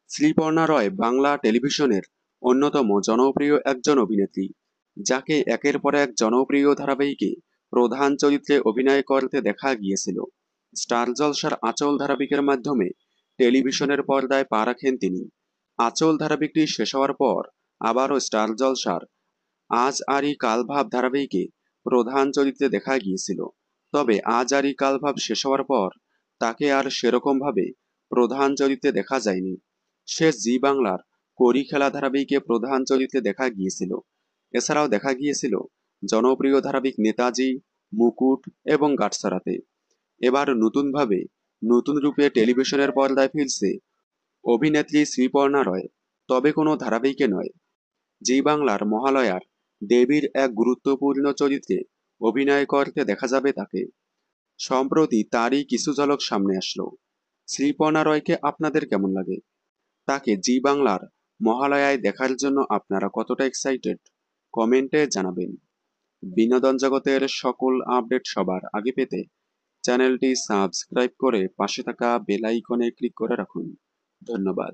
শ্রীপর্ণা রয় বাংলা টেলিভিশনের অন্যতম জনপ্রিয় একজন অভিনেত্রী, যাকে একের পর এক জনপ্রিয় ধারাবাহিকে প্রধান চরিত্রে অভিনয় করতে দেখা গিয়েছিল। স্টার জলসার আঁচল ধারাবাহিকের মাধ্যমে টেলিভিশনের পর্দায় পা রাখেন তিনি। আঁচল ধারাবাহিকটি শেষ হওয়ার পর আবারও স্টার জলসার আজ আরি কাল ভাব ধারাবাহিকে প্রধান চরিত্রে দেখা গিয়েছিল। তবে আজ আরি কাল ভাব শেষ হওয়ার পর তাকে আর সেরকমভাবে প্রধান চরিত্রে দেখা যায়নি। সে জি বাংলার কড়ি খেলা ধারাবাহিকে প্রধান চরিত্রে দেখা গিয়েছিল। এছাড়াও দেখা গিয়েছিল জনপ্রিয় ধারাবাহিক নেতাজি, মুকুট এবং গাটসারাতে। এবার নতুনভাবে নতুন রূপে টেলিভিশনের পর্দায় ফিরছে অভিনেত্রী শ্রীপর্ণা রয়, তবে কোনো ধারাবাহিকে নয়। জি বাংলার মহালয়ার দেবীর এক গুরুত্বপূর্ণ চরিত্রে অভিনয় করতে দেখা যাবে তাকে। সম্প্রতি তারই কিছু ঝলক সামনে আসলো। শ্রীপর্ণা রয়কে আপনাদের কেমন লাগে? তাকে জি বাংলার মহালয়ায় দেখার জন্য আপনারা কতটা এক্সাইটেড? কমেন্টে জানাবেন। বিনোদন জগতের সকল আপডেট সবার আগে পেতে চ্যানেলটি সাবস্ক্রাইব করে পাশে থাকা বেল আইকনে ক্লিক করে রাখুন। ধন্যবাদ।